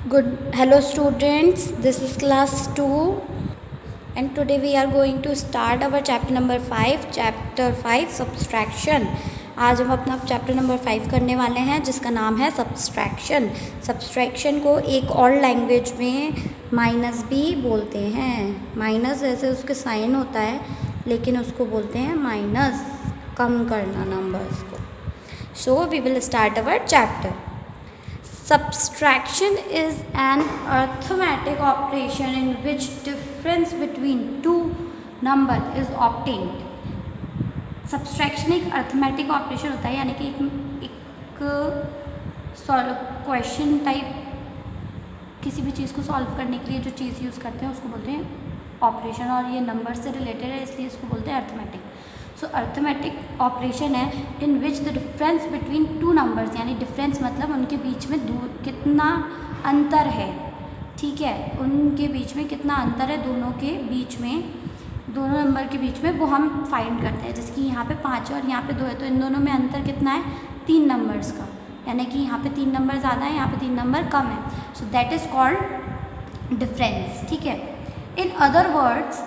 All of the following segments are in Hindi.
Hello students, this is class 2 and today we are going to start our chapter number 5 subtraction. आज हम अपना चैप्टर नंबर 5 करने वाले हैं जिसका नाम है सब्सट्रैक्शन। सब्सट्रैक्शन को एक और लैंग्वेज में माइनस भी बोलते हैं। माइनस ऐसे उसके साइन होता है लेकिन उसको बोलते हैं माइनस, कम करना नंबर्स को। So we will start our chapter. Subtraction is an arithmetic operation in which difference between two numbers is obtained. Subtraction एक अर्थमेटिक ऑपरेशन होता है, यानी कि एक क्वेश्चन टाइप किसी भी चीज़ को सॉल्व करने के लिए जो चीज़ यूज़ करते हैं उसको बोलते हैं ऑपरेशन, और ये नंबर से रिलेटेड है इसलिए इसको बोलते हैं अर्थमेटिक। सो अर्थमेटिक ऑपरेशन है in which the difference between two numbers, यानी डिफरेंस मतलब उनके बीच में दूर कितना अंतर है, ठीक है, उनके बीच में कितना अंतर है दोनों के बीच में, दोनों नंबर के बीच में, वो हम फाइंड करते हैं। जैसे कि यहाँ पे 5 है और यहाँ पे 2 है, तो इन दोनों में अंतर कितना है, 3 नंबर्स का, यानी कि यहाँ पे 3 नंबर ज़्यादा है, यहाँ पे 3 नंबर कम है। So that is called difference, ठीक है। In other words,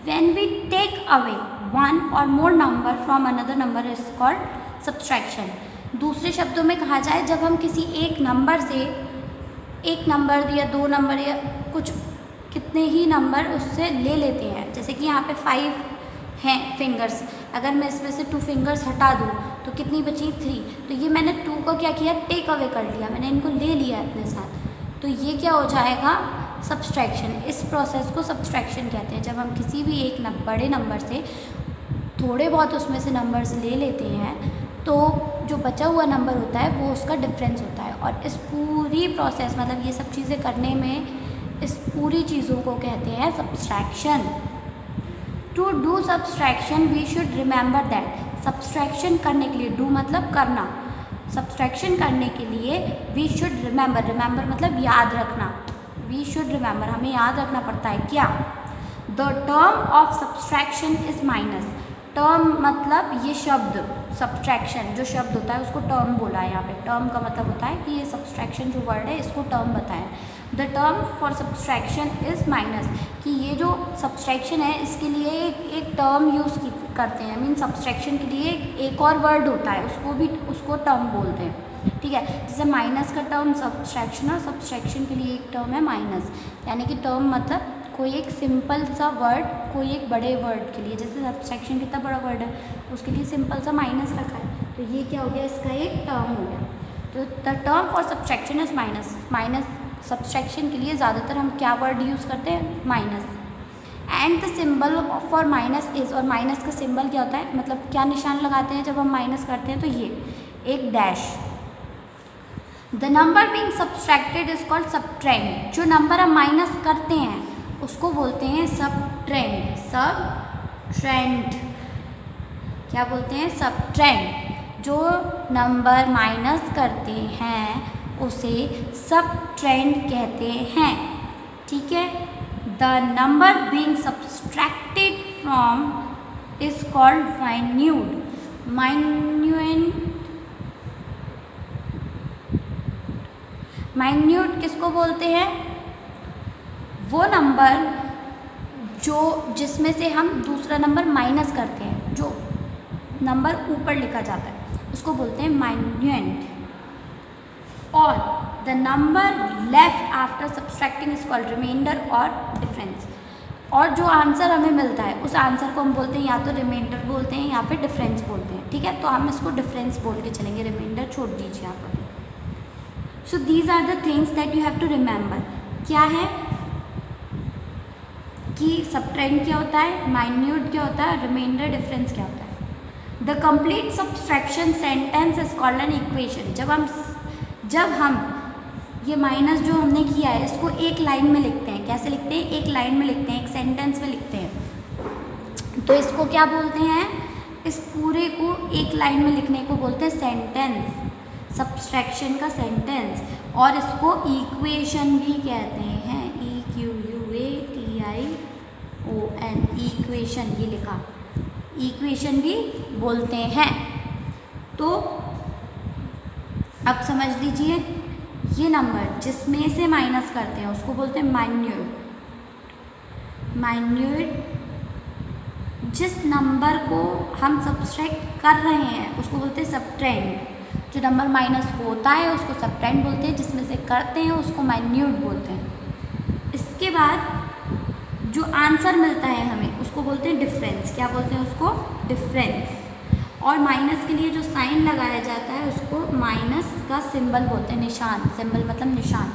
when we take away one or more number from another number is called subtraction. दूसरे शब्दों में कहा जाए, जब हम किसी एक नंबर से एक नंबर या 2 नंबर या कुछ कितने ही नंबर उससे ले लेते हैं, जैसे कि यहाँ पे 5 हैं फिंगर्स, अगर मैं इसमें से 2 फिंगर्स हटा दूँ तो कितनी बची, 3, तो ये मैंने 2 को क्या किया, टेक अवे कर लिया, मैंने इनको ले लिया अपने साथ, तो ये क्या हो जाएगा, सब्सट्रैक्शन। इस प्रोसेस को सब्सट्रैक्शन कहते हैं, जब हम किसी भी एक बड़े नंबर से थोड़े बहुत उसमें से नंबर्स ले लेते हैं तो जो बचा हुआ नंबर होता है वो उसका डिफरेंस होता है। और इस पूरी प्रोसेस, मतलब ये सब चीज़ें करने में, इस पूरी चीज़ों को कहते हैं subtraction. To do subtraction we should remember that, subtraction करने के लिए, डू मतलब करना, सब्सट्रैक्शन करने के लिए वी शुड रिमेंबर, रिमेंबर मतलब याद रखना, वी शुड रिमेंबर हमें याद रखना पड़ता है क्या, the term of subtraction is minus. Term मतलब ये शब्द, सब्सट्रैक्शन जो शब्द होता है उसको टर्म बोला है यहाँ पे। टर्म का मतलब होता है कि ये सब्सट्रैक्शन जो वर्ड है इसको टर्म बताएं। The term for subtraction is minus, कि ये जो सब्सट्रैक्शन है इसके लिए एक टर्म यूज़ करते हैं, मीन सब्सट्रैक्शन के लिए एक और वर्ड होता है, उसको टर्म बोलते हैं, ठीक है। जैसे माइनस का टर्म सब्सट्रैक्शन, और सब्सट्रैक्शन के लिए एक टर्म है माइनस, यानी कि टर्म मतलब कोई एक सिंपल सा वर्ड कोई एक बड़े वर्ड के लिए, जैसे सब्सट्रैक्शन कितना बड़ा वर्ड है उसके लिए सिंपल सा माइनस रखा है, तो ये क्या हो गया, इसका एक टर्म हो गया। तो the term for subtraction is minus. Minus subtraction के लिए ज़्यादातर हम क्या वर्ड यूज़ करते हैं, minus. And the symbol for minus is, और माइनस का सिंबल क्या होता है, मतलब क्या निशान लगाते हैं जब हम माइनस करते हैं, तो ये एक dash. The number being subtracted is called subtrahend, जो नंबर हम माइनस करते हैं उसको बोलते हैं सबट्रेंड। सबट्रेंड क्या बोलते हैं, सबट्रेंड। जो नंबर माइनस करते हैं उसे सबट्रेंड कहते हैं, ठीक है। The number being subtracted from is called minute. Minute किसको बोलते हैं, वो नंबर जिसमें से हम दूसरा नंबर माइनस करते हैं, जो नंबर ऊपर लिखा जाता है उसको बोलते हैं माइन्यूट। और the number left after subtracting is called remainder और डिफरेंस। और जो आंसर हमें मिलता है उस आंसर को हम बोलते हैं या तो रिमाइंडर बोलते हैं या फिर डिफरेंस बोलते हैं, ठीक है। तो हम इसको डिफरेंस बोल के चलेंगे, रिमाइंडर छोड़ दीजिए यहाँ पर। So these are the things that you have to remember. क्या है कि सबट्रेंड क्या होता है, माइन्यूट क्या होता है, रिमाइंडर, डिफरेंस क्या होता है। The complete subtraction sentence is called an equation. जब हम ये माइनस जो हमने किया है इसको एक लाइन में लिखते हैं, कैसे लिखते हैं, एक लाइन में लिखते हैं, एक सेंटेंस में लिखते हैं, तो इसको क्या बोलते हैं, इस पूरे को एक लाइन में लिखने को बोलते हैं सेंटेंस, सब्सट्रैक्शन का सेंटेंस। और इसको इक्वेशन भी कहते हैं, EQUATION, इक्वेशन, ये लिखा, इक्वेशन भी बोलते हैं। तो अब समझ लीजिए ये नंबर जिसमें से माइनस करते हैं उसको बोलते हैं माइन्यूट। माइन्यूट जिस नंबर को हम सब्सट्रैक्ट कर रहे हैं उसको बोलते हैं सबट्रेंड। जो नंबर माइनस होता है उसको सबट्रेंड बोलते हैं, जिसमें से करते हैं उसको माइन्यूट बोलते हैं। इसके बाद जो आंसर मिलता है हमें उसको बोलते हैं डिफरेंस। क्या बोलते हैं उसको? डिफरेंस। और माइनस के लिए जो साइन लगाया जाता है उसको माइनस का सिंबल बोलते हैं, निशान। सिंबल मतलब निशान।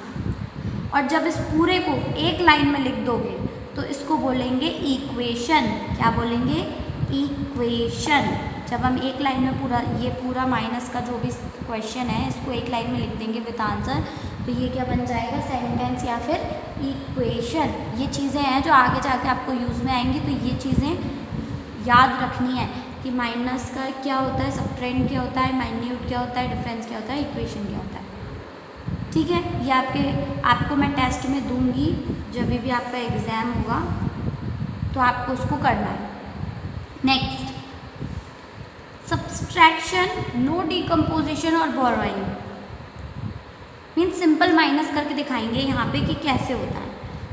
और जब इस पूरे को एक लाइन में लिख दोगे तो इसको बोलेंगे इक्वेशन। क्या बोलेंगे? इक्वेशन। जब हम एक लाइन में पूरा माइनस का जो भी क्वेश्चन है इसको एक लाइन में लिख देंगे विद आंसर, तो ये क्या बन जाएगा? सेंटेंस या फिर इक्वेशन। ये चीज़ें हैं जो आगे जाके आपको यूज़ में आएंगी, तो ये चीज़ें याद रखनी है कि माइनस का क्या होता है, सबट्रेंड क्या होता है, माइन्यूट क्या होता है, डिफरेंस क्या होता है, इक्वेशन क्या होता है। ठीक है, ये आपको मैं टेस्ट में दूंगी जब भी आपका एग्ज़ाम होगा, तो आपको उसको करना है। नेक्स्ट, सब्सट्रैक्शन, नो डिकम्पोजिशन और बोरोइंग। मीन्स सिंपल माइनस करके दिखाएंगे यहाँ पे कि कैसे होता है।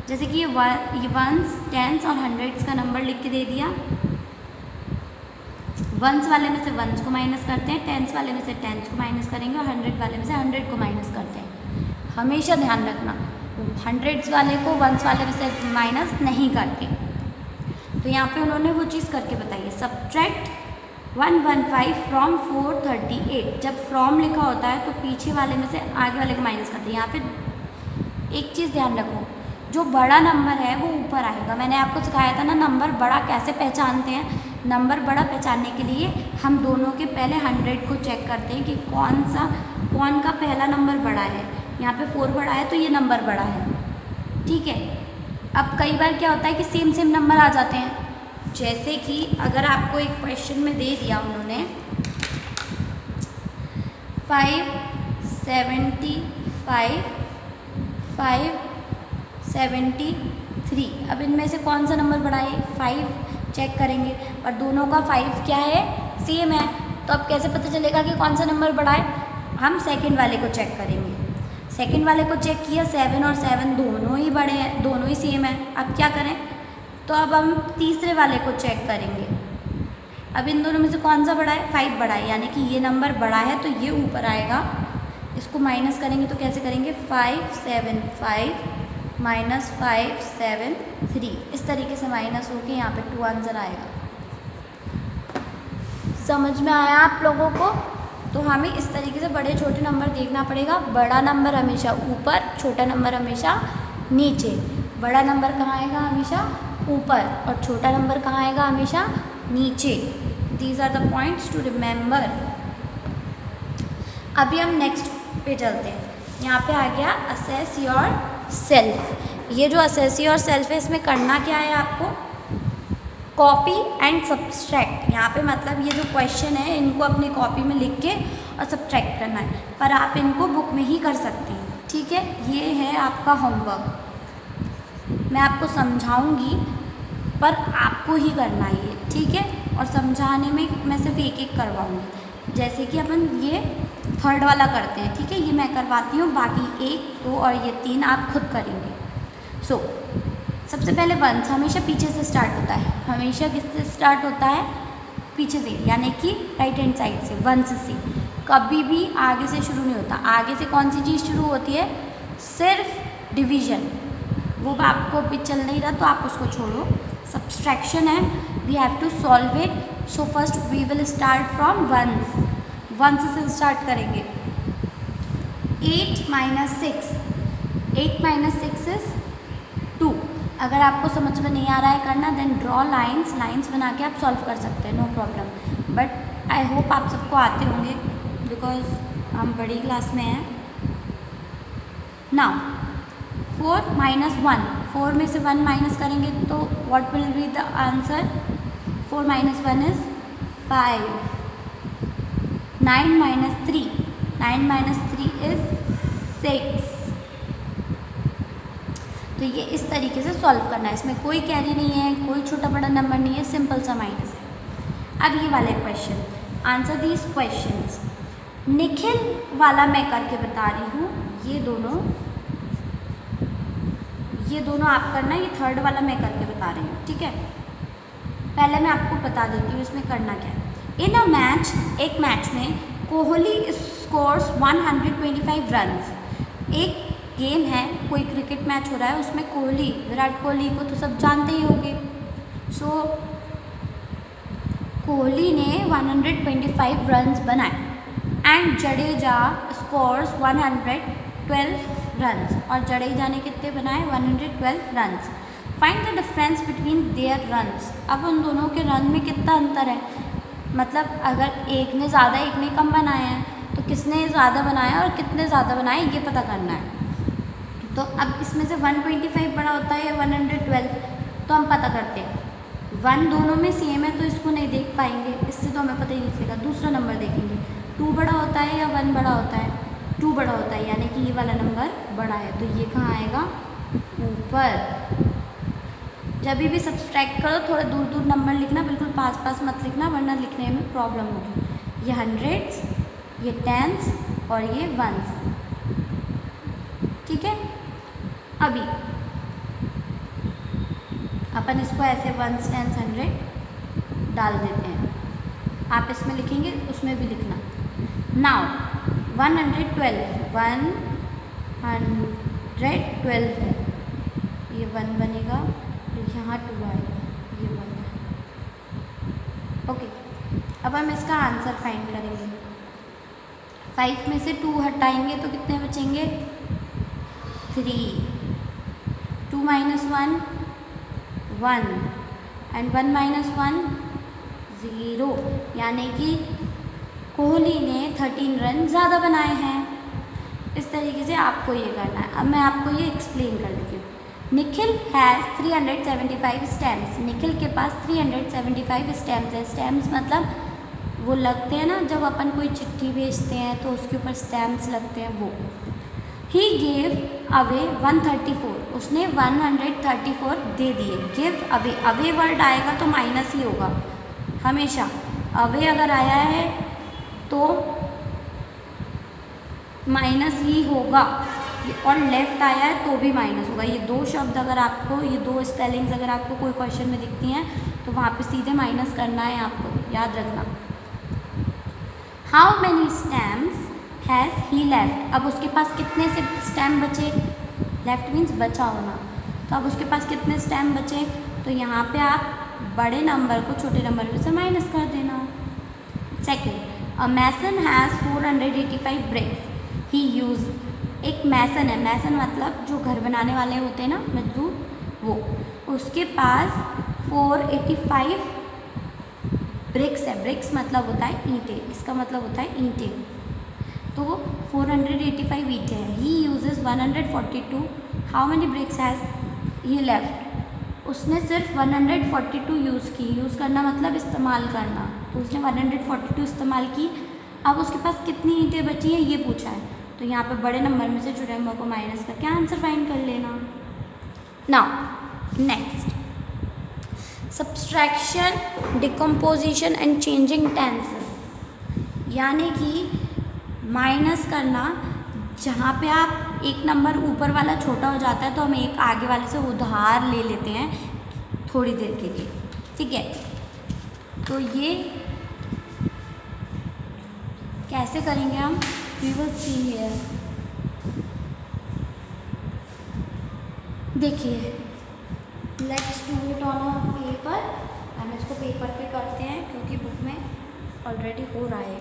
जैसे कि ये वंस, टेंस और हंड्रेड्स का नंबर लिख के दे दिया। वंस वाले में से वंस को माइनस करते हैं, टेंस वाले में से टेंस को माइनस करेंगे और हंड्रेड वाले में से हंड्रेड को माइनस करते हैं। हमेशा ध्यान रखना, हंड्रेड्स वाले को वंस वाले में से माइनस नहीं करते। तो यहाँ पे उन्होंने वो चीज़ करके बताई है। Subtract 115 from 438। जब फ्रॉम लिखा होता है तो पीछे वाले में से आगे वाले को माइनस करते हैं। यहाँ पे एक चीज़ ध्यान रखो, जो बड़ा नंबर है वो ऊपर आएगा। मैंने आपको सिखाया था ना नंबर बड़ा कैसे पहचानते हैं। नंबर बड़ा पहचानने के लिए हम दोनों के पहले 100 को चेक करते हैं कि कौन का पहला नंबर बड़ा है। यहाँ पे 4 बड़ा है तो ये नंबर बड़ा है। ठीक है, अब कई बार क्या होता है कि सेम नंबर आ जाते हैं। जैसे कि अगर आपको एक क्वेश्चन में दे दिया उन्होंने 575, 573, अब इनमें से कौन सा नंबर बड़ा है? 5 चेक करेंगे और दोनों का 5 क्या है? सेम है। तो अब कैसे पता चलेगा कि कौन सा नंबर बड़ा है? हम सेकंड वाले को चेक करेंगे। सेकंड वाले को चेक किया, 7 और 7 दोनों ही बड़े हैं, दोनों ही सेम है। अब क्या करें? तो अब हम तीसरे वाले को चेक करेंगे। अब इन दोनों में से कौन सा बड़ा है? 5 बड़ा है, यानी कि ये नंबर बड़ा है तो ये ऊपर आएगा। इसको माइनस करेंगे तो कैसे करेंगे? 575 माइनस 573, इस तरीके से माइनस होके यहाँ पे 2 आंसर आएगा। समझ में आया आप लोगों को? तो हमें इस तरीके से बड़े छोटे नंबर देखना पड़ेगा। बड़ा नंबर हमेशा ऊपर, छोटा नंबर हमेशा नीचे। बड़ा नंबर कहाँ आएगा? हमेशा ऊपर, और छोटा नंबर कहाँ आएगा? हमेशा नीचे। These are the points to remember. अभी हम नेक्स्ट पे चलते हैं। यहाँ पे आ गया असेस योर सेल्फ। ये जो असेस योर सेल्फ है इसमें करना क्या है आपको? Copy and subtract. यहाँ पे मतलब ये जो क्वेश्चन है इनको अपनी कॉपी में लिख के और सब्ट्रैक्ट करना है, पर आप इनको बुक में ही कर सकते हैं। ठीक है, ये है आपका होमवर्क। मैं आपको समझाऊंगी पर आपको ही करना है ये। ठीक है, और समझाने में मैं सिर्फ एक करवाऊंगी। जैसे कि अपन ये थर्ड वाला करते हैं। ठीक है, ये मैं करवाती हूँ, बाकी 1, 2 और ये 3 आप खुद करेंगे। सबसे पहले वंस हमेशा पीछे से स्टार्ट होता है। हमेशा किससे स्टार्ट होता है? पीछे से, यानी कि राइट हैंड साइड से, वंस से। कभी भी आगे से शुरू नहीं होता। आगे से कौन सी चीज़ शुरू होती है? सिर्फ डिवीजन। वो आपको भी चल नहीं रहा तो आप उसको छोड़ो। सब्सट्रैक्शन है, we have to solve it. So first we will start from ones. Ones से स्टार्ट करेंगे। 8 माइनस 6, 8 माइनस 6 इज 2। अगर आपको समझ में नहीं आ रहा है करना, देन ड्रॉ लाइंस बना के आप सॉल्व कर सकते हैं, no problem. But I hope आप सबको आते होंगे बिकॉज हम बड़ी क्लास में हैं। नाउ 4 माइनस 1, 4 में से 1 माइनस करेंगे तो what will be the answer? 4 minus 1 is 5। 9 minus 3, 9 minus 3 is 6। तो ये इस तरीके से सॉल्व करना है। इसमें कोई कैरी नहीं है, कोई छोटा बड़ा नंबर नहीं है, सिंपल सा माइनस है। अब ये वाले question, answer these questions. Nikhil वाला मैं करके बता रही हूँ, ये दोनों आप करना, ये थर्ड वाला मैं करके बता रही हूँ, ठीक है। पहले मैं आपको बता देती हूँ इसमें करना क्या है। इन अ मैच, एक मैच में कोहली स्कोर्स 125 रन्स। एक गेम है, कोई क्रिकेट मैच हो रहा है, उसमें कोहली, विराट कोहली को तो सब जानते ही होंगे। सो कोहली ने 125 रन्स बनाए एंड जडेजा स्कोर्स 112 रन्स, और जडेजा ने कितने बनाए? 112 runs. Find the difference between there runs. अब उन दोनों के रन में कितना अंतर है, मतलब अगर एक ने ज़्यादा एक ने कम बनाए हैं तो किसने ज़्यादा बनाया और कितने ज़्यादा बनाए ये पता करना है। तो अब इसमें से 125 बड़ा होता है या 112, तो हम पता करते हैं। 1 दोनों में सेम है तो इसको नहीं देख पाएंगे, इससे तो हमें पता ही नहीं चलेगा। दूसरा नंबर देखेंगे, 2 बड़ा होता है या 1 बड़ा होता है? 2 बड़ा होता है, यानी कि ये वाला नंबर बड़ा है, तो ये कहाँ आएगा? ऊपर। जब भी सब्सट्रैक्ट करो थोड़ा दूर दूर नंबर लिखना, बिल्कुल पास पास मत लिखना, वरना लिखने में प्रॉब्लम होगी। ये हंड्रेड्स, ये टेंस और ये वंस, ठीक है। अभी अपन इसको ऐसे वंस, टेंस, हंड्रेड डाल देते हैं। आप इसमें लिखेंगे उसमें भी लिखना। नाउ 112 है, ये 1 बनेगा, तो यहाँ 2 आएगा, ये 1 है। ओके, अब हम इसका आंसर फाइंड करेंगे। 5 में से 2 हटाएंगे तो कितने बचेंगे? 3। 2 - 1 1 एंड 1 - 1 0, यानी कि कोहली ने 13 रन ज़्यादा बनाए हैं। इस तरीके से आपको ये करना है। अब मैं आपको ये एक्सप्लेन कर देती हूँ। Nikhil has 375 stamps. निखिल के पास 375 स्टैम्प्स है। स्टैम्प्स मतलब वो लगते हैं ना, जब अपन कोई चिट्ठी भेजते हैं तो उसके ऊपर स्टैम्प्स लगते हैं, वो। ही गेव अवे 134, उसने 134 दे दिए। गिव अवे, अवे वर्ड आएगा तो माइनस ही होगा हमेशा। अवे अगर आया है तो माइनस ही होगा, और लेफ्ट आया है तो भी माइनस होगा। ये 2 शब्द अगर आपको, ये 2 स्पेलिंग्स अगर आपको कोई क्वेश्चन में दिखती हैं तो वहाँ पे सीधे माइनस करना है आपको, याद रखना। How many stamps has he left. अब उसके पास कितने से स्टैम्प बचे? लेफ्ट मीन्स बचा होना, तो अब उसके पास कितने स्टैम्प बचे? तो यहाँ पे आप बड़े नंबर को छोटे नंबर में से माइनस कर देना। Second, a mason has 485 bricks he use. एक मैसन है, मैसन मतलब जो घर बनाने वाले होते हैं ना, मजदूर, वो, उसके पास 485 ब्रिक्स है। ब्रिक्स मतलब होता है ईंटें, इसका मतलब होता है ईंटें। तो 485 ईंटें हैं। He uses 142। How many bricks has he left. उसने सिर्फ 142 यूज़ की। यूज़ करना मतलब इस्तेमाल करना, तो उसने 142 इस्तेमाल की। अब उसके पास कितनी ईंटें बची हैं ये पूछा है, तो यहाँ पे बड़े नंबर में से छोटे नंबर को माइनस करके आंसर फाइंड कर लेना। Now next, subtraction, decomposition and changing tenses, यानी कि माइनस करना। जहाँ पे आप एक नंबर ऊपर वाला छोटा हो जाता है तो हम एक आगे वाले से उधार ले लेते हैं थोड़ी देर के लिए, ठीक है। तो ये कैसे करेंगे हम, वी विल सी हियर। देखिए, let's do it on a paper. हम इसको पेपर पे करते हैं क्योंकि बुक में ऑलरेडी हो रहा है।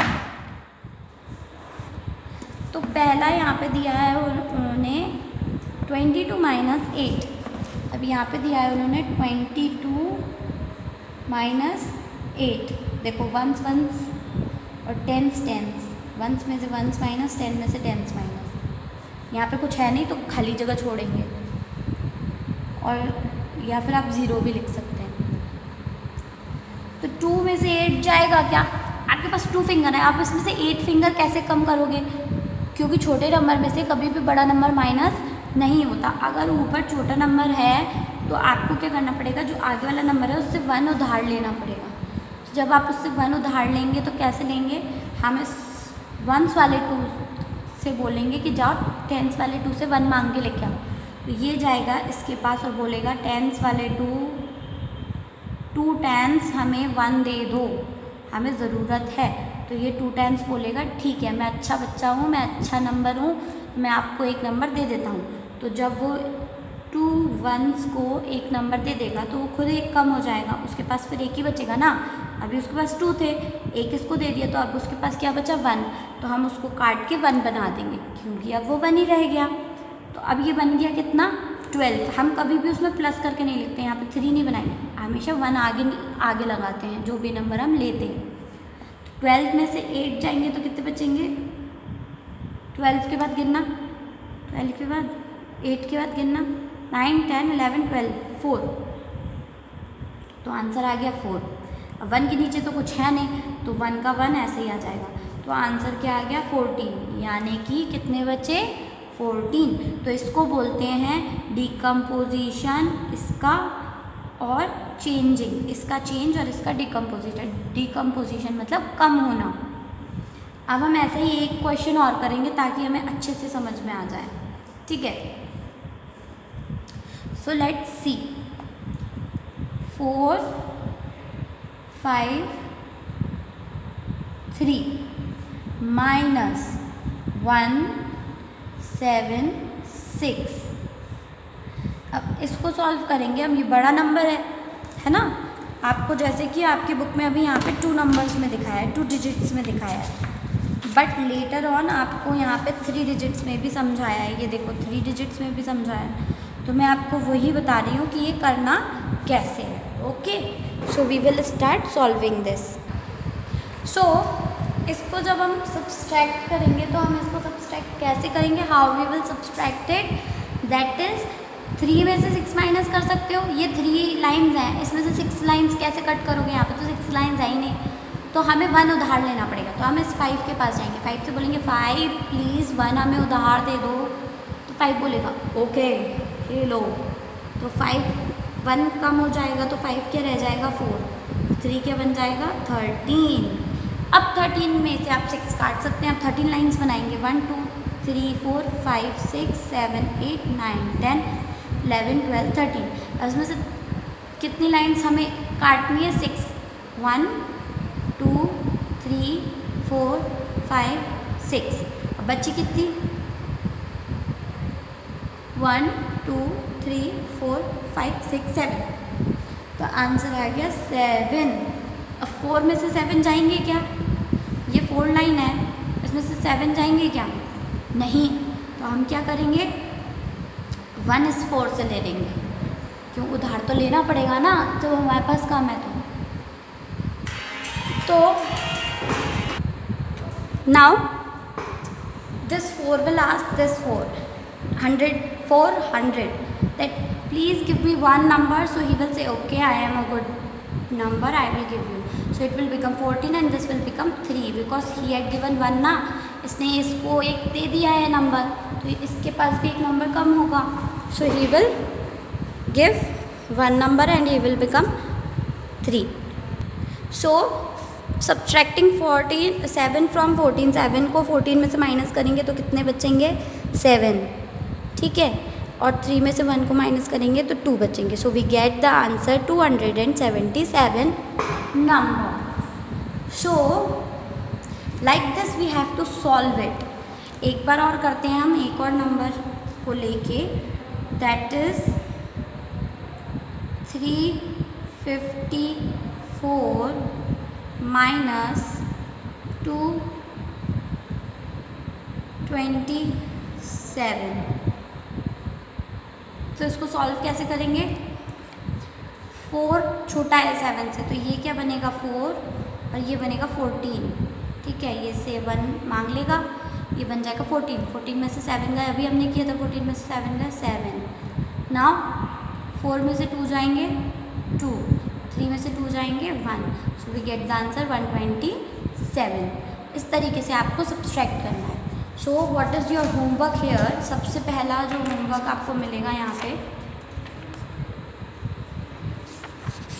तो पहला यहाँ पे दिया है उन्होंने 22 - 8। अब यहाँ पे दिया है उन्होंने 22 - 8। देखो वंस वंस और टेंस टेंस, वंस में से वंस माइनस, टेन में से टेंस माइनस। यहाँ पे कुछ है नहीं तो खाली जगह छोड़ेंगे, और या फिर आप 0 भी लिख सकते हैं। तो 2 में से 8 जाएगा क्या? आपके पास 2 फिंगर है, आप इसमें से 8 फिंगर कैसे कम करोगे? क्योंकि छोटे नंबर में से कभी भी बड़ा नंबर माइनस नहीं होता। अगर ऊपर छोटा नंबर है तो आपको क्या करना पड़ेगा, जो आगे वाला नंबर है उससे 1 उधार लेना पड़ेगा। तो जब आप उससे 1 उधार लेंगे तो कैसे लेंगे, हम इस वंस वाले 2 से बोलेंगे कि जाओ टेंस वाले 2 से 1 मांग के लेके आओ, तो ये जाएगा इसके पास और बोलेगा टेंस वाले 2 टेंस हमें 1 दे दो, हमें ज़रूरत है। तो ये 2 टेंस बोलेगा ठीक है, मैं अच्छा बच्चा हूँ, मैं अच्छा नंबर हूँ, मैं आपको एक नंबर दे देता हूँ। तो जब वो 2 1s को एक नंबर दे देगा तो वो खुद एक कम हो जाएगा, उसके पास फिर एक ही बचेगा ना। अभी उसके पास 2 थे, एक इसको दे दिया तो अब उसके पास क्या बचा 1, तो हम उसको काट के 1 बना देंगे क्योंकि अब वो 1 ही रह गया। तो अब ये बन गया कितना 12। हम कभी भी उसमें प्लस करके नहीं लिखते, यहाँ पे 3 नहीं बनाएंगे, हमेशा 1 आगे लगाते हैं जो भी नंबर हम लेते हैं। 12 में से 8 जाएंगे तो कितने बचेंगे, 12 के बाद गिनना, 12 के बाद 8 के बाद गिनना, 9 10 11 12 4, तो आंसर आ गया 4। अब 1 के नीचे तो कुछ है नहीं तो 1 का 1 ऐसे ही आ जाएगा, तो आंसर क्या आ गया 14, यानी कि कितने बचे 14। तो इसको बोलते हैं डिकम्पोजिशन, इसका और चेंजिंग, इसका चेंज और इसका डिकम्पोजिशन। डिकम्पोजिशन मतलब कम होना। अब हम ऐसे ही एक क्वेश्चन और करेंगे ताकि हमें अच्छे से समझ में आ जाए, ठीक है। So let's see 4 5 3 minus 1 7 6। अब इसको सॉल्व करेंगे हम, ये बड़ा नंबर है ना, आपको जैसे कि आपकी बुक में अभी यहाँ पे 2 नंबर्स में दिखाया है, 2 डिजिट्स में दिखाया है, बट लेटर ऑन आपको यहाँ पे 3 डिजिट्स में भी समझाया है। ये देखो 3 डिजिट्स में भी समझाया है, तो मैं आपको वही बता रही हूँ कि ये करना कैसे है। Okay, so we will start solving this. So इसको जब हम सब्सट्रैक्ट करेंगे तो हम इसको सब्सट्रैक्ट कैसे करेंगे, how we will subtract it, that is 3 में से 6 माइनस कर सकते हो। ये 3 लाइन्स हैं, इसमें से 6 लाइन्स कैसे कट करोगे, यहाँ पे तो 6 लाइन्स है ही नहीं, तो हमें 1 उधार लेना पड़ेगा। तो हम इस 5 के पास जाएंगे, 5 से बोलेंगे 5 प्लीज़ 1 हमें उधार दे दो, तो 5 बोलेगा ओके ये लो, तो 5 1 कम हो जाएगा तो 5 क्या रह जाएगा 4, 3 क्या बन जाएगा 13। अब 13 में से आप 6 काट सकते हैं, अब 13 लाइन्स बनाएंगे, 1 2 3 4 5 6 7 8 9 10 11 12 13। अब इसमें से कितनी लाइन्स हमें काटनी है 6, 1 2 3 4 5 6। अब बची कितनी 1 2 3 4 5 6 7, तो आंसर आ गया 7। अब 4 में से 7 जाएंगे क्या, ये 4 लाइन है, इसमें से 7 जाएंगे क्या, नहीं, तो हम क्या करेंगे 1 इस 4 से ले लेंगे, क्यों उधार तो लेना पड़ेगा ना, जब हमारे पास कम है तो now this 4 will ask this 400 that please give me 1 number, so he will say okay I am a good number, I will give you, so it will become 14 and this will become 3 because he had given 1 ना, इसने इसको 1 दे दिया है नंबर, तो इसके पास भी एक नंबर कम होगा, so he will give 1 number and he will become 3. so subtracting 7 from 14, 7 को 14 में से माइनस करेंगे तो कितने बचेंगे 7, ठीक है, और 3 में से 1 को माइनस करेंगे तो 2 बचेंगे, so we get the answer 277 number. So like this we have to solve it. एक बार और करते हैं हम एक और नंबर को लेके, दैट इज 354 माइनस 227। तो इसको सॉल्व कैसे करेंगे, 4 छोटा है 7 से, तो ये क्या बनेगा 4 और ये बनेगा 14, ठीक है, ये से 1 मांग लेगा, ये बन जाएगा 14, 14 में से 7 गए, अभी हमने किया था 14 में से 7 गए 7। नाउ 4 में से 2 जाएंगे 2, 3 में से 2 जाएंगे 1, so we get the answer 127। इस तरीके से आपको सब्सट्रैक्ट करना है। So what is your homework here, सबसे पहला जो होमवर्क आपको मिलेगा यहाँ पे,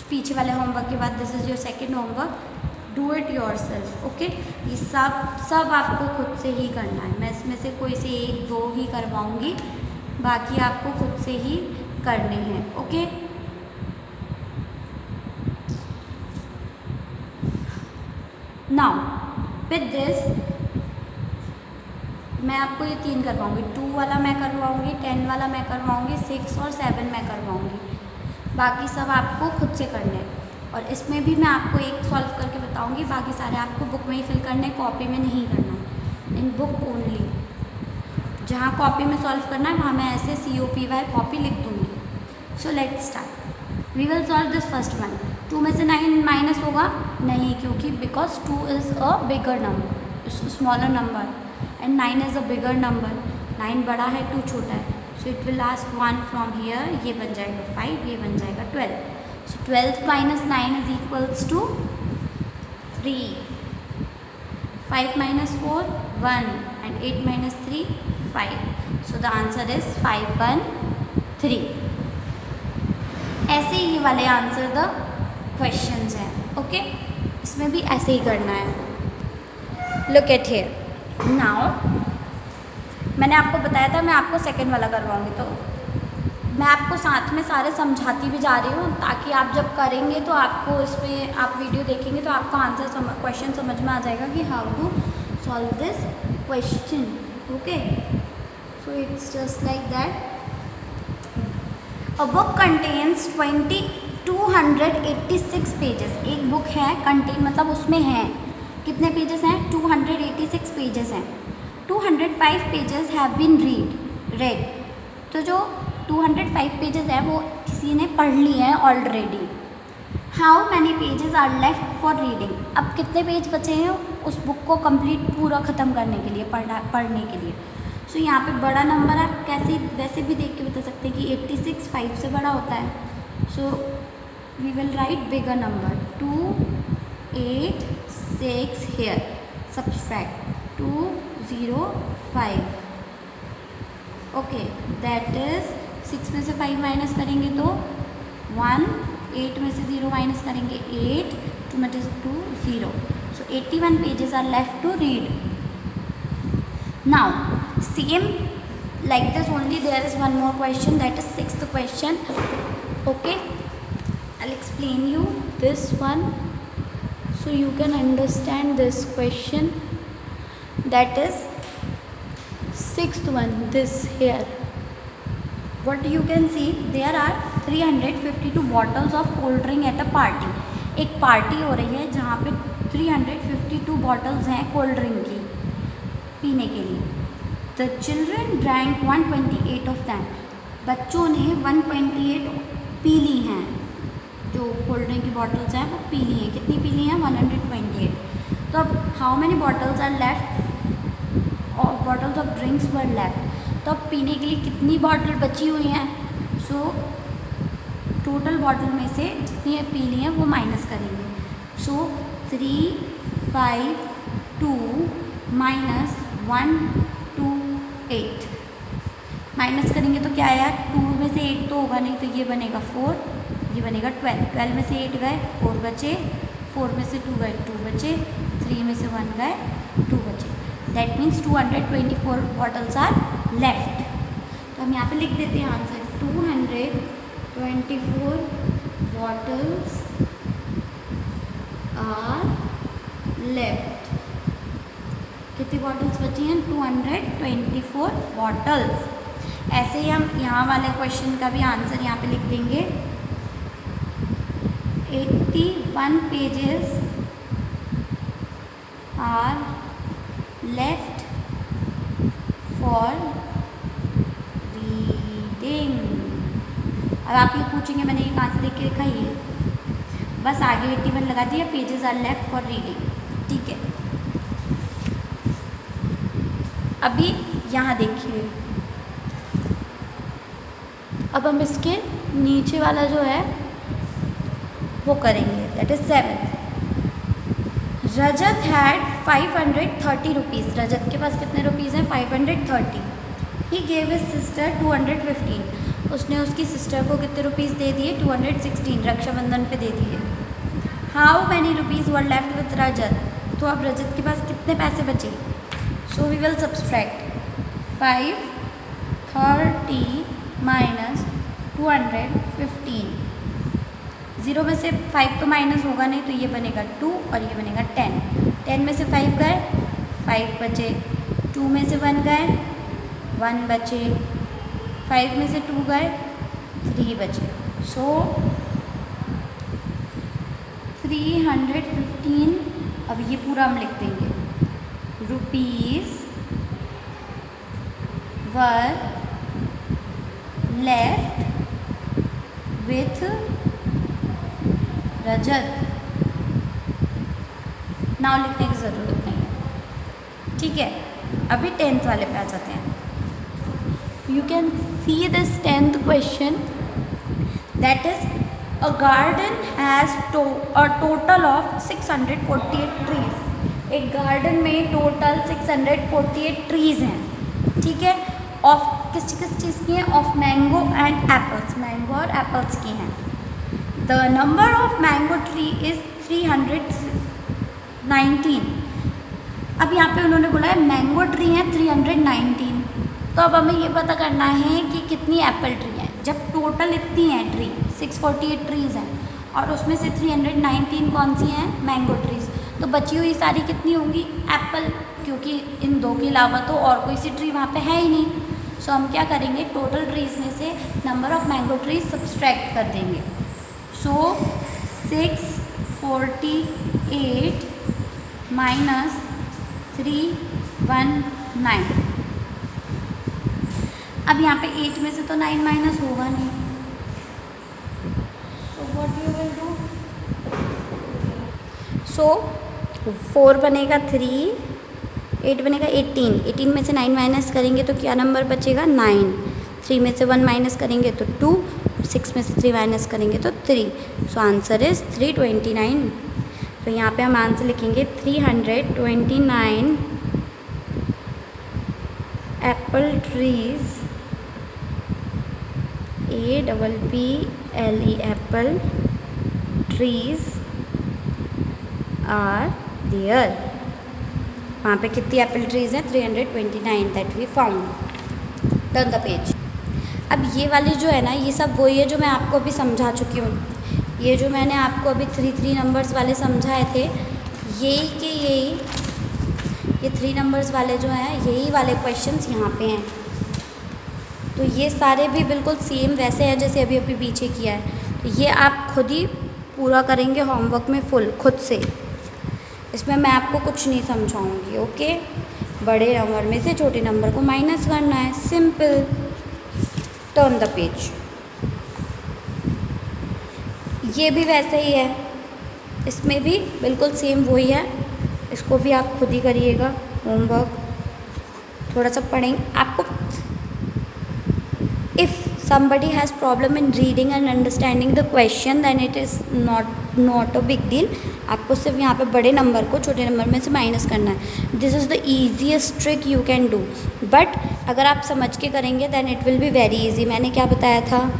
पीछे वाले होमवर्क के बाद this is your second homework, do it yourself, okay. ये सब आपको खुद से ही करना है। मैं इसमें से कोई से 1-2 ही करवाऊँगी, बाकी आपको खुद से ही करने हैं, ओके। नाउ विद दिस मैं आपको ये 3 करवाऊँगी, 2 वाला मैं करवाऊँगी, 10 वाला मैं करवाऊँगी, 6 और 7 मैं करवाऊँगी, बाकी सब आपको खुद से करने हैं। और इसमें भी मैं आपको एक सॉल्व करके बताऊँगी, बाकी सारे आपको बुक में ही फिल करने, कॉपी में नहीं करना, इन बुक ओनली। जहाँ कॉपी में सॉल्व करना है वहाँ मैं ऐसे COPY कॉपी लिख दूँगी। So let's start. We will solve this first one. 2 में से 9 माइनस होगा नहीं, क्योंकि because 2 is a bigger number, smaller number and 9 is a bigger number. 9 बड़ा है, 2 छोटा है। So it will ask 1 from here, ये बन जाएगा 5, ये बन जाएगा 12। So 12 minus 9 is equals to 3, 5 minus 4 1 and 8 minus 3 5। So the answer is 5 1 3। ऐसे ही वाले आंसर द क्वेश्चंस हैं, ओके। इसमें भी ऐसे ही करना है। लुक एट हियर नाउ, मैंने आपको बताया था मैं आपको सेकंड वाला करवाऊंगी, तो मैं आपको साथ में सारे समझाती भी जा रही हूँ, ताकि आप जब करेंगे तो आपको इसमें आप वीडियो देखेंगे तो आपको आंसर क्वेश्चन समझ में आ जाएगा कि how to solve this question, okay. So it's just like that. A book contains 286 pages. एक बुक है, कंटेन मतलब उसमें है कितने पेजेस हैं? 286 पेजेस हैं। 205 पेजेस हैव बीन रेड। तो जो 205 पेजेस है वो किसी ने पढ़ ली है already. How many pages are left for reading. अब कितने पेज बचे हैं उस बुक को कंप्लीट पूरा ख़त्म करने के लिए, पढ़ने के लिए। सो यहाँ पे बड़ा नंबर आप कैसे वैसे भी देख के बता सकते हैं कि 86 5 से बड़ा होता है। So we will write bigger number 2 8 6 here, subtract 2 0 5, okay. That is 6 में से 5 माइनस करेंगे तो 1, 8 में से 0 माइनस करेंगे 8, 2 में से 2 0। So 81 pages are left to read. Now same like this only, there is one more question, that is 6th question, okay। I'll explain you this one so you can understand this question. That is 6th one, this here. What you can see, there are 352 bottles of cold drink at a party. एक पार्टी हो रही है जहाँ पे 352 बॉटल्स हैं कोल्ड ड्रिंक की पीने के लिए। The children drank 128 of them. बच्चों ने 128 पी ली हैं, जो कोल्ड ड्रिंक की बॉटल्स हैं वो पी ली हैं। कितनी पी ली हैं? 128। तो अब how many bottles are left, और bottles of drinks were left. तो अब पीने के लिए कितनी बॉटल बची हुई हैं? सो टोटल बॉटल में से जितनी पी ली हैं वो माइनस करेंगे। सो 3 5 2 माइनस 1 2 8 माइनस करेंगे तो क्या है यार, 2 में से 8 तो होगा नहीं, तो ये बनेगा 4, ये बनेगा 12। 12 में से 8 गए 4 बचे, 4 में से 2 गए 2 बचे, 3 में से 1 गए 2 बचे। That means 224 bottles are left. तो हम यहाँ पे लिख देते हैं आंसर, 224 बॉटल्स आर लेफ्ट। कितनी बॉटल्स बची हैं? 224 बॉटल्स। ऐसे ही हम यहाँ वाले क्वेश्चन का भी आंसर यहाँ पे लिख देंगे, 81 pages are left for reading. अब आप ये पूछेंगे मैंने ये कहाँ से लिख के लिखा, ये बस आगे 81 लगा दिया, pages are left for reading, ठीक है। अभी यहाँ देखिए, अब हम इसके नीचे वाला जो है वो करेंगे, that is 7th। Rajat had 530 rupees. Rajat के पास कितने रुपीज़ हैं? 530। He gave his sister 215। उसने उसकी सिस्टर को कितने रुपीज़ दे दिए? 216, रक्षाबंधन पे दे दिए। How many rupees were left with Rajat, तो अब रजत के पास कितने पैसे बचे। So we will subtract 530 minus 215। 0 में से 5 तो माइनस होगा नहीं, तो ये बनेगा 2 और ये बनेगा 10। 10 में से 5 गए, 5 बचे। 2 में से 1 गए, 1 बचे। 5 में से 2 गए, 3 बचे। सो 315, अब ये पूरा हम लिख देंगे, rupees were left with Rajat. Now लिखने की ज़रूरत नहीं है, ठीक है। अभी 10th वाले पे आ जाते हैं। You can see this 10th question, that is a garden has a total of 648 trees. एक गार्डन में टोटल 648 ट्रीज हैं, ठीक है। ऑफ किस चीज़ की हैं, of mango and apples, mango और एप्पल्स की हैं। The number of mango tree is 319। अब यहाँ पे उन्होंने बोला है मैंगो ट्री हैं 319, तो अब हमें ये पता करना है कि कितनी एप्पल ट्री हैं। जब टोटल इतनी हैं ट्री 648 ट्रीज़ हैं और उसमें से 319 कौन सी हैं, मैंगो ट्रीज़, तो बची हुई सारी कितनी होंगी, एप्पल, क्योंकि इन दो के अलावा तो और कोई सी ट्री वहाँ पे है ही नहीं। सो हम क्या करेंगे, टोटल ट्रीज़ में से number of mango trees subtract कर देंगे। सो 648 माइनस 319। अब यहाँ पे 8 में से तो 9 माइनस होगा नहीं, so what you will do, so 4 बनेगा 3, 8 बनेगा 18। 18 में से 9 माइनस करेंगे तो क्या नंबर बचेगा, 9। 3 में से 1 माइनस करेंगे तो 2, 6 में से 3 माइनस करेंगे तो 3। So answer is 329। तो यहाँ पे हम आंसर लिखेंगे 329 apple trees, APPLE apple trees are there. वहाँ पे कितनी एप्पल ट्रीज हैं, 329 that we found. Turn the page. अब ये वाली जो है ना, ये सब वही है जो मैं आपको अभी समझा चुकी हूँ। ये जो मैंने आपको अभी 3 नंबर्स वाले समझाए थे, यही के यही, ये 3 नंबर्स वाले जो हैं, यही वाले क्वेश्चंस यहाँ पे हैं। तो ये सारे भी बिल्कुल सेम वैसे हैं जैसे अभी अभी पीछे किया है। तो ये आप खुद ही पूरा करेंगे होमवर्क में फुल, खुद से। इसमें मैं आपको कुछ नहीं समझाऊंगी, ओके। बड़े नंबर में से छोटे नंबर को माइनस करना है, सिंपल। Turn the page. ये भी वैसे ही है, इसमें भी बिल्कुल सेम वही है। इसको भी आप खुद ही करिएगा होमवर्क, थोड़ा सा पढ़ेंगे आपको। If somebody has problem in reading and understanding the question then it is not a big deal। आपको सिर्फ यहाँ पे बड़े नंबर को छोटे नंबर में से माइनस करना है। This is the easiest trick you can do, but अगर आप समझ के करेंगे then it will be very easy. मैंने क्या बताया था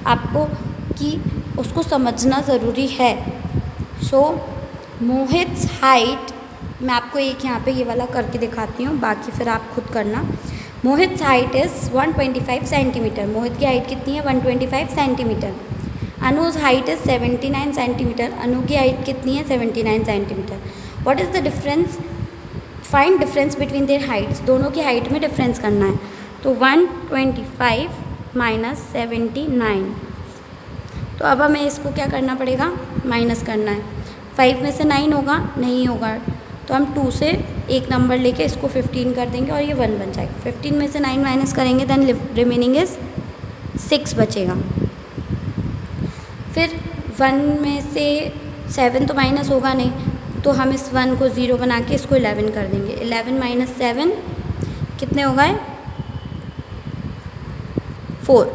आपको कि उसको समझना ज़रूरी है। सो मोहित्स हाइट, मैं आपको एक यहाँ पे ये वाला करके दिखाती हूँ, बाकी फिर आप खुद करना। Mohit's height is 125 centimetre. Mohit की हाइट कितनी है, 125 centimetre. Anuj height is 79 centimetre. Anu की हाइट कितनी है, 79 centimetre. What is the difference, find difference between their heights. दोनों की हाइट में डिफरेंस करना है। तो 125 माइनस 79। तो अब हमें इसको क्या करना पड़ेगा, माइनस करना है। 5 में से 9 होगा, नहीं होगा, तो हम 2 से एक नंबर लेके इसको 15 कर देंगे और ये 1 बन जाएगा। 15 में से 9 माइनस करेंगे देन रिमेनिंग इज़ 6 बचेगा। फिर 1 में से 7 तो माइनस होगा नहीं, तो हम इस 1 को 0 बना के इसको 11 कर देंगे। 11 माइनस 7 कितने हो गए, 4,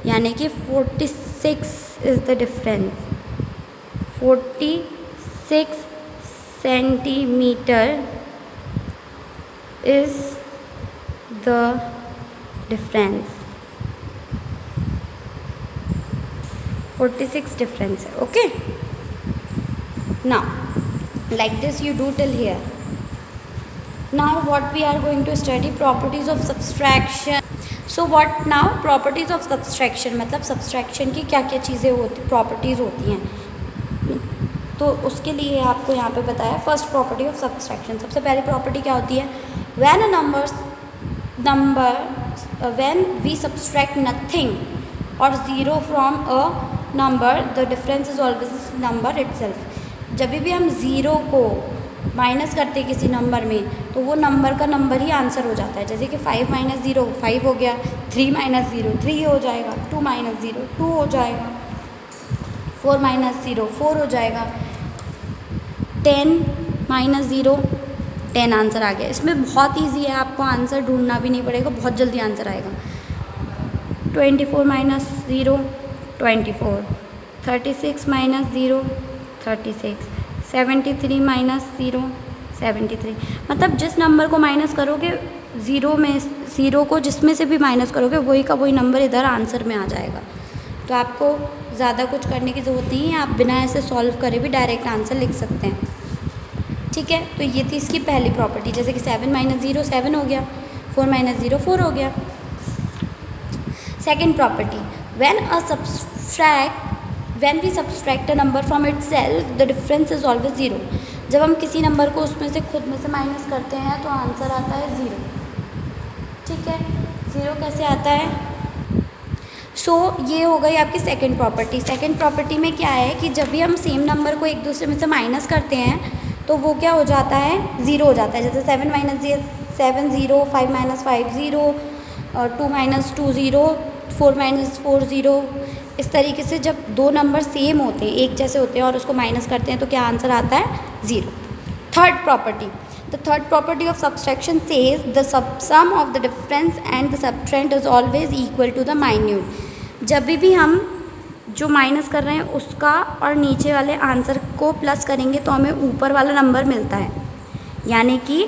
यानी कि 46 is the difference. 46 centimetre is the difference. 46 difference है, okay. Now, like this you do till here. Now what we are going to study, properties of subtraction. So what now, properties of subtraction, मतलब subtraction की क्या क्या चीज़ें होती, प्रॉपर्टीज़ होती हैं, तो उसके लिए आपको यहाँ पे बताया फर्स्ट प्रॉपर्टी ऑफ सब्सट्रैक्शन। सबसे पहली प्रॉपर्टी क्या होती है, when a number when we subtract nothing और zero from a number the difference is always number itself. जब भी हम ज़ीरो को माइनस करते हैं किसी नंबर में तो वो नंबर का नंबर ही आंसर हो जाता है। जैसे कि 5 माइनस 0 5 हो गया, 3 माइनस 0 3 हो जाएगा, 2 माइनस 0 2 हो जाएगा, 4 माइनस 0 4 हो जाएगा, 10 माइनस 0 10 आंसर आ गया। इसमें बहुत ईजी है, आपको आंसर ढूंढना भी नहीं पड़ेगा, बहुत जल्दी आंसर आएगा। 24 माइनस 0 24, 36 माइनस 0 36, 73 माइनस 0 73। मतलब जिस नंबर को माइनस करोगे ज़ीरो को जिसमें से भी माइनस करोगे वही का वही नंबर इधर आंसर में आ जाएगा। तो आपको ज़्यादा कुछ करने की ज़रूरत नहीं है, आप बिना ऐसे सॉल्व करे भी डायरेक्ट आंसर लिख सकते हैं। ठीक है, तो ये थी इसकी पहली प्रॉपर्टी। जैसे कि 7 माइनस 0 7 हो गया, 4 माइनस 0 4 हो गया। Second property, when we subtract a number from itself the difference is always 0। जब हम किसी नंबर को उसमें से खुद में से माइनस करते हैं तो आंसर आता है 0। ठीक है, 0 कैसे आता है? ये हो गई आपकी सेकंड प्रॉपर्टी। सेकंड प्रॉपर्टी में क्या है कि जब भी हम सेम नंबर को एक दूसरे में से माइनस करते हैं तो वो क्या हो जाता है, 0 हो जाता है। जैसे 7 माइनस 7 0, 5 माइनस 5 0, 2 माइनस 2 0, 4 माइनस 4 0। इस तरीके से जब दो नंबर सेम होते हैं, एक जैसे होते हैं और उसको माइनस करते हैं तो क्या आंसर आता है, 0। Third property, the third property of subtraction says the sum of the difference and the subtrahend is always equal to the minuend. जब भी हम जो माइनस कर रहे हैं उसका और नीचे वाले आंसर को प्लस करेंगे तो हमें ऊपर वाला नंबर मिलता है। यानी कि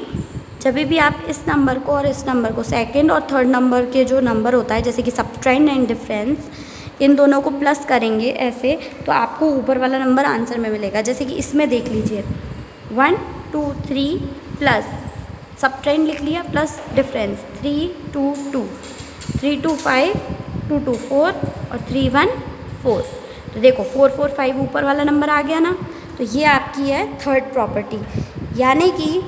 जब भी आप इस नंबर को और इस नंबर को, सेकंड और थर्ड नंबर के जो नंबर होता है जैसे कि सबट्रेंड एंड डिफरेंस, इन दोनों को प्लस करेंगे ऐसे तो आपको ऊपर वाला नंबर आंसर में मिलेगा। जैसे कि इसमें देख लीजिए 1 2 3 प्लस सबट्रेंड लिख लिया प्लस डिफरेंस 3 2 2, 3 2 5, 2 2 4 और 3 1 4। तो देखो 4 4 5 ऊपर वाला नंबर आ गया ना। तो ये आपकी है थर्ड प्रॉपर्टी। यानी कि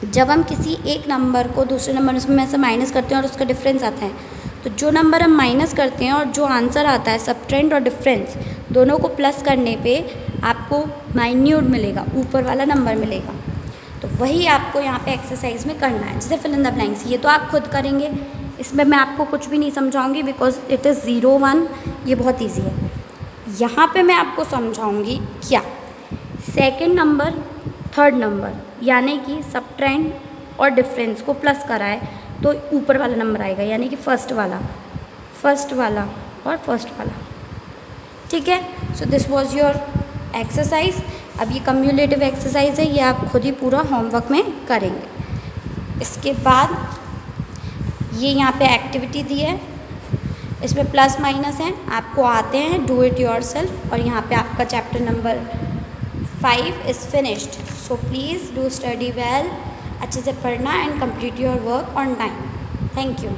जब हम किसी एक नंबर को दूसरे नंबर में से माइनस करते हैं और उसका डिफरेंस आता है तो जो नंबर हम माइनस करते हैं और जो आंसर आता है सबट्रेंड और डिफरेंस दोनों को प्लस करने पे आपको माइन्यूट मिलेगा, ऊपर वाला नंबर मिलेगा। तो वही आपको यहाँ पे एक्सरसाइज में करना है। जैसे फिल इन द ब्लैंक्स, ये तो आप खुद करेंगे, इसमें मैं आपको कुछ भी नहीं समझाऊंगी बिकॉज इट इज़ 0 1, ये बहुत ईजी है। यहाँ पे मैं आपको समझाऊंगी क्या, सेकेंड नंबर थर्ड नंबर यानी कि सबट्रेंड और डिफरेंस को प्लस कराए तो ऊपर वाला नंबर आएगा, यानी कि फर्स्ट वाला और फर्स्ट वाला। ठीक है, so this was your exercise. अब ये कम्युलेटिव एक्सरसाइज है, ये आप खुद ही पूरा होमवर्क में करेंगे। इसके बाद ये यहाँ पे एक्टिविटी दी है, इसमें प्लस माइनस हैं, आपको आते हैं, डू इट योरसेल्फ। और यहाँ पे आपका chapter number 5 is finished. So please do study well, अच्छे से पढ़ना and complete your work on time. Thank you.